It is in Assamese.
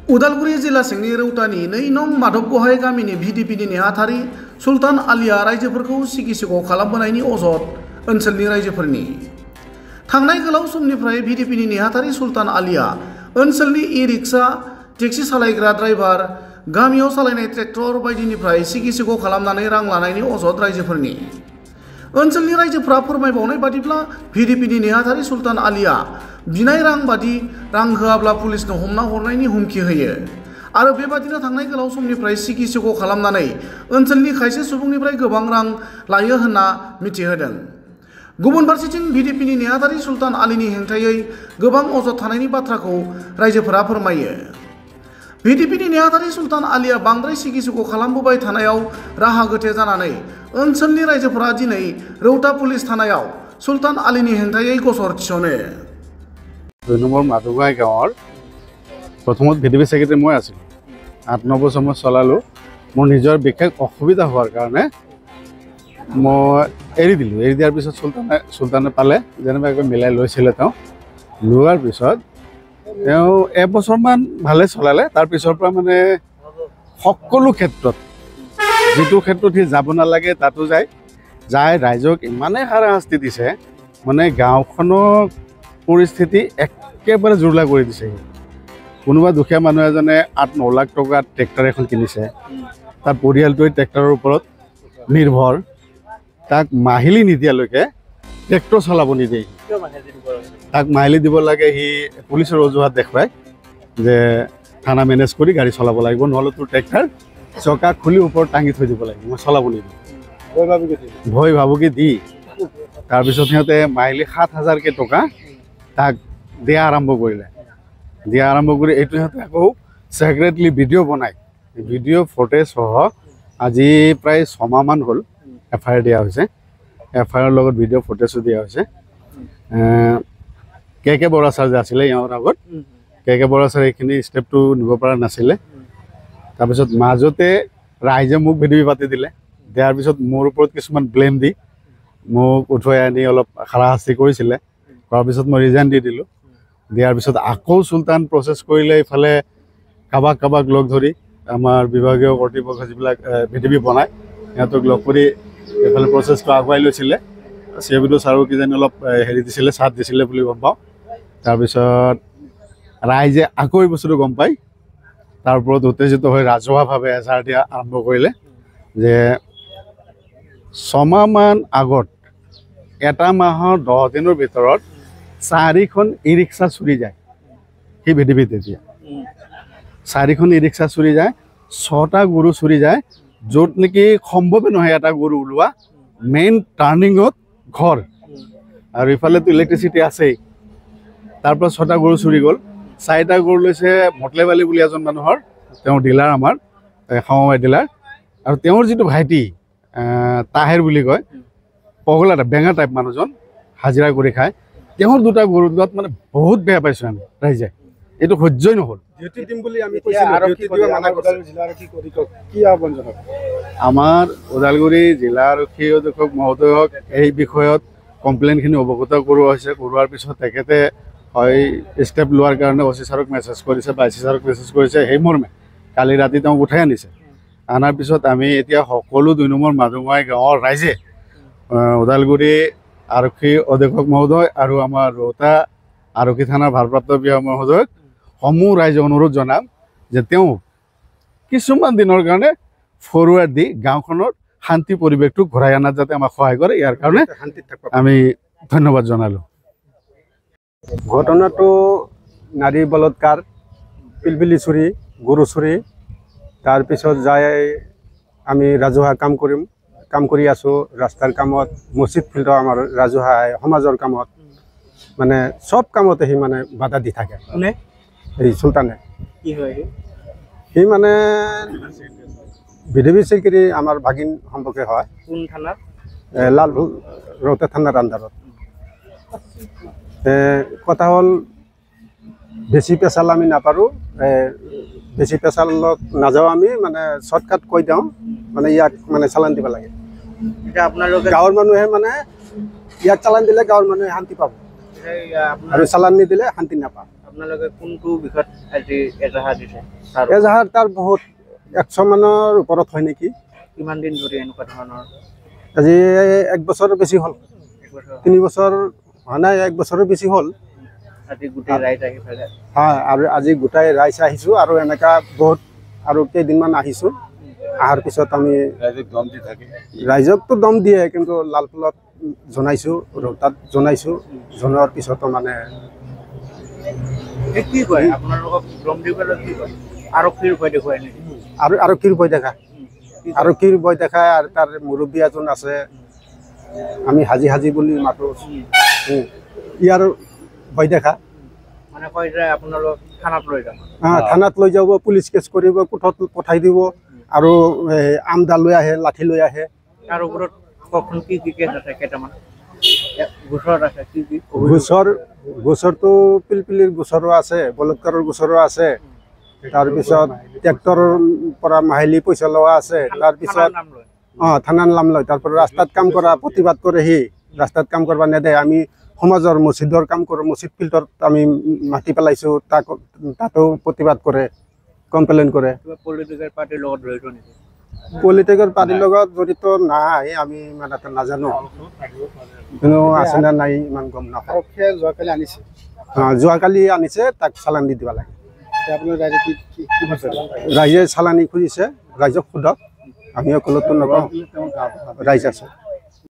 उदालगुरि जिल्ला सिंनि रौतानि 2 नं माधबगहाय गामिनि भिडिपिनि नेहाथारि सुल्तान आलिया रायजोफोरखौ सिगिसिग' खालामबोनायनि अजद ओनसोलनि रायजोफोरनि थांनाय गोलाव समनिफ्राय भिडिपिनि नेहाथारि सुल्तान आलिया ओनसोलनि ई-रिक्सा टेक्सि सालायग्रा ड्राइभार गामियाव सालायनाय ट्रेक्टर बायदिनिफ्राय सिगिसिग' खालामनानै रां लानायनि अजद रायजोफोरनि ओनसोलनि रायजोफोरा फोरमायबावनाय बादिब्ला भिडिपिनि नेहाथारि सुल्तान आलिया बिनाय रां होआब्ला पुलिसनो हमना हरनायनि हुमखि होयो आरो बेबादिनो थांनाय गोलाव समनिफ्राय सिगिसिग' खालामनानै ओनसोलनि खायसे सुबुंनिफ्राय गोबां रां लायो होनना मिथिहोदों। गुबुन फारसेथिं भिडिपिनि नेहाथारि सुल्तान आलिनि हेंथायै गोबां अजद थानायनि बाथ्राखौ रायजोफोरा फोरमायो। भिडिपिनि नेहाथारि सुल्तान आलिया बांद्राय सिगिसिग' खालामबोबाय थानायाव राहा गोथे जानानै ओनसोलनि रायजोफोरा दिनै रौता पुलिस थानायाव सुल्तान आलिनि हेंथायै गसर थिसनो। 2 নম্বৰ মাধবগহাই গাঁৱৰ প্ৰথমত ভিডিপি সেক্ৰেটাৰী মই আছিলোঁ। 8-9 বছৰ মই চলালোঁ। মোৰ নিজৰ বিশেষ অসুবিধা হোৱাৰ কাৰণে মই এৰি দিলোঁ। এৰি দিয়াৰ পিছত সুলতানে পালে যেনেবাকৈ মিলাই লৈছিলে। তেওঁ লোৱাৰ পিছত তেওঁ 1 বছৰমান ভালে চলালে। তাৰ পিছৰ পৰা মানে সকলো ক্ষেত্ৰত যিটো ক্ষেত্ৰত সি যাব নালাগে তাতো যায় ৰাইজক ইমানেই হাৰাশাস্তি দিছে, মানে গাঁওখনৰ পৰিস্থিতি একেবাৰে জুৰুলা কৰি দিছে। কোনোবা দুখীয়া মানুহ এজনে 8-9 লাখ টকাত ট্ৰেক্টৰ এখন কিনিছে, তাৰ পৰিয়ালটোৱে ট্ৰেক্টৰৰ ওপৰত নিৰ্ভৰ, তাক মাহিলী নিদিয়ালৈকে ট্ৰেক্টৰ চলাব নিদিয়ে। তাক মাহিলী দিব লাগে, সি পুলিচৰ অজুহাত দেখুৱায় যে থানা মেনেজ কৰি গাড়ী চলাব লাগিব, নহ'লে তোৰ ট্ৰেক্টৰ চকা খুলি ওপৰত টাঙি থৈ দিব লাগিব, মই চলাব নিদিওঁ। ভয় ভাবুকি দি তাৰপিছত সিহঁতে মাহিলী 7,000কে টকা তাক দিয়া আৰম্ভ কৰিলে। দিয়া আৰম্ভ কৰি এইটো সিহঁতে আকৌ ছেক্ৰেটলি ভিডিঅ' বনায়। ভিডিঅ' ফুটেজ সহ আজি প্ৰায় 6 মাহমান হ'ল FIR দিয়া হৈছে। FIR লগত ভিডিঅ' ফুটেজো দিয়া হৈছে। কে বৰা ছাৰ যে আছিলে ইয়াৰ আগত, কে বৰা ছাৰ এইখিনি ষ্টেপটো নিব পৰা নাছিলে। তাৰপিছত মাজতে ৰাইজে মোক ভিডিঅ' পাতি দিলে। দিয়াৰ পিছত মোৰ ওপৰত কিছুমান ব্লেম দি মোক উঠুৱাই আনি অলপ হাৰাশাস্তি কৰিছিলে। কৰাৰ পিছত মই ৰিজাইন দি দিলোঁ। দিয়াৰ পিছত আকৌ সুলতান প্ৰচেছ কৰিলে। ইফালে কাবাক লগ ধৰি আমাৰ বিভাগীয় কৰ্তৃপক্ষ যিবিলাক ভিডিপি বনায় সিহঁতক লগ কৰি এইফালে প্ৰচেছটো আগুৱাই লৈছিলে। CIBটো ছাৰো কিজানি অলপ হেৰি দিছিলে, চাথ দিছিলে বুলি গম পাওঁ। তাৰপিছত ৰাইজে আকৌ এই বস্তুটো গম পায়, তাৰ ওপৰত উত্তেজিত হৈ ৰাজহুৱাভাৱে এজাহাৰ দিয়া আৰম্ভ কৰিলে যে 6 মাহমান আগত 1 মাহৰ 10 দিনৰ ভিতৰত 4খন ই-ৰিক্সা চুৰি যায়। সেই ভিডিপিত তেতিয়া 4খন ই-ৰিক্সা চুৰি যায়, 6টা গৰু চুৰি যায়, য'ত নেকি সম্ভৱে নহয় এটা গৰু ওলোৱা মেইন টাৰ্ণিঙত ঘৰ, আৰু ইফালেতো ইলেক্ট্ৰিচিটি আছেই। তাৰ পৰা 6টা গৰু চুৰি গ'ল। 4টা গৰু লৈছে মটলেবালি বুলি এজন মানুহৰ, তেওঁৰ ডিলাৰ, আমাৰ সমবায় ডিলাৰ, আৰু তেওঁৰ যিটো ভাইটি তাহেৰ বুলি কয়, পগলা টাইপ, বেঙা টাইপ মানুহজন, হাজিৰা কৰি খায়, তেওঁৰ 2টা গৰু লোৱাত মানে বহুত বেয়া পাইছোঁ আমি ৰাইজে। এইটো সহ্যই নহ'ল। আমাৰ ওদালগুৰি জিলা আৰক্ষী অধীক্ষক মহোদয়ক এই বিষয়ত কমপ্লেইনখিনি অৱগত কৰোৱা হৈছে। কৰোৱাৰ পিছত তেখেতে হয় ষ্টেপ লোৱাৰ কাৰণে OC ছাৰক মেছেজ কৰিছে বা IC ছাৰক মেছেজ কৰিছে। সেই মৰ্মে কালি ৰাতি তেওঁক উঠাই আনিছে। আনাৰ পিছত আমি এতিয়া সকলো 2 নম্বৰ মাধবগহাই গাঁৱৰ ৰাইজে ওদালগুৰি আৰক্ষী অধীক্ষক মহোদয় আৰু আমাৰ ৰৌতা আৰক্ষী থানাৰ ভাৰপ্ৰাপ্ত বিষয়া মহোদয়ক সমূহ ৰাইজে অনুৰোধ জনাম যে তেওঁ কিছুমান দিনৰ কাৰণে ফৰৱাৰ্ড দি গাঁওখনৰ শান্তি পৰিৱেশটো ঘূৰাই অনাত যাতে আমাক সহায় কৰে, ইয়াৰ কাৰণে আমি ধন্যবাদ জনালোঁ। ঘটনাটো নাৰী বলৎকাৰ, পিলপিলি চুৰি, গৰু চুৰি। তাৰপিছত যাই আমি ৰাজহুৱা কাম কৰি আছোঁ, ৰাস্তাৰ কামত, মছজিদ ফিল্ডৰ আমাৰ ৰাজহুৱা সমাজৰ কামত, মানে চব কামতে সি মানে বাধা দি থাকে। এই সুলতানে কি হয়, সি মানে ভিডিপি সেক্ৰেটাৰী আমাৰ ভাগিন সম্পৰ্কে হয়। কোন থানাৰ? লালপুৰ ৰৌতা থানাৰ আণ্ডাৰত। কথা হ'ল বেছি পেচাল আমি নাপাৰোঁ, বেছি পেচালত নাযাওঁ আমি, মানে শ্বৰ্টকাট কৈ দিওঁ, মানে ইয়াক মানে চালান দিব লাগে। এতিয়া আপোনালোকে গাঁৱৰ মানুহে মানে ইয়াক চালান দিলে গাঁৱৰ মানুহে শান্তি পাব। আৰু চালান নিদিলে শান্তি নাপাওঁ। আপোনালোকে কোনটো বিষয়ত আজি এজাহাৰ দিছে? এজাহাৰ তাৰ বহুত 100 মানৰ ওপৰত হয় নেকি। কিমান দিন ধৰি এনেকুৱা ধৰণৰ? আজি 1 বছৰ বেছি হ'ল, 3 বছৰ হোৱা নাই, 1 বছৰো বেছি হ'ল। আজি গোটেই ৰাইজ আহি পেলে হয়, আৰু আজি গোটাই ৰাইজ আহিছোঁ আৰু এনেকা বহুত আৰু কেইদিনমান আহিছোঁ। অহাৰ পিছত আমি ৰাইজকতো দম দিয়ে, কিন্তু লালপুলত জনাইছোঁ, ৰৌতাত জনাইছোঁ, জনোৱাৰ পিছতো মানে কি কয় আপোনালোকক দম দিবলৈ? কি কয় আৰক্ষীৰ ভয় দেখুৱাই নেকি? আৰু আৰক্ষীৰ ভয় দেখা, আৰক্ষীৰ ভয় দেখায়। আৰু তাৰ মুৰব্বী এজন আছে, আমি হাজি হাজি বুলি মাতোঁ, ইয়াৰ ভয় দেখা। মানে কয় যে আপোনালোক থানাত লৈ যাম। থানাত লৈ যাব, পুলিচ কেছ কৰিব, কোৰ্টত পঠাই দিব, আৰু আমদা লৈ আহে, লাঠি লৈ আহে। তাৰ ওপৰত কখন কি কি কেছ আছে? কেইটামান গোচৰ আছে। কি কি গোচৰটো পিলপিলিৰ গোচৰো আছে, বলৎকাৰৰ গোচৰো আছে, তাৰপিছত ট্ৰেক্টৰৰ পৰা মাহিলী পইচা লোৱা আছে, তাৰপিছত থানাৰ নাম লয়, তাৰপৰা ৰাস্তাত কাম কৰা, প্ৰতিবাদ কৰে, সি ৰাস্তাত কাম কৰিব নেদে। আমি সমাজৰ মছজিদৰ কাম কৰোঁ, মছজিদ ফিল্ডত আমি মাতি পেলাইছোঁ, তাতো প্ৰতিবাদ কৰে, কমপ্লেইন কৰে। পলিটিকেল পাৰ্টিৰ লগত জড়িত নেকি? পলিটিকেল পাৰ্টিৰ লগত জড়িত নাই, আমি ইমান এটা নাজানো, কিন্তু আছে নে নাই ইমান গম নাপাওঁ। যোৱাকালি আনিছে, যোৱাকালি আনিছে, তাক চালান দি দিব লাগে। ৰাইজে চালানী খুজিছে, ৰাইজক সোধক, আমি অকলতো নকওঁ, ৰাইজ আছে।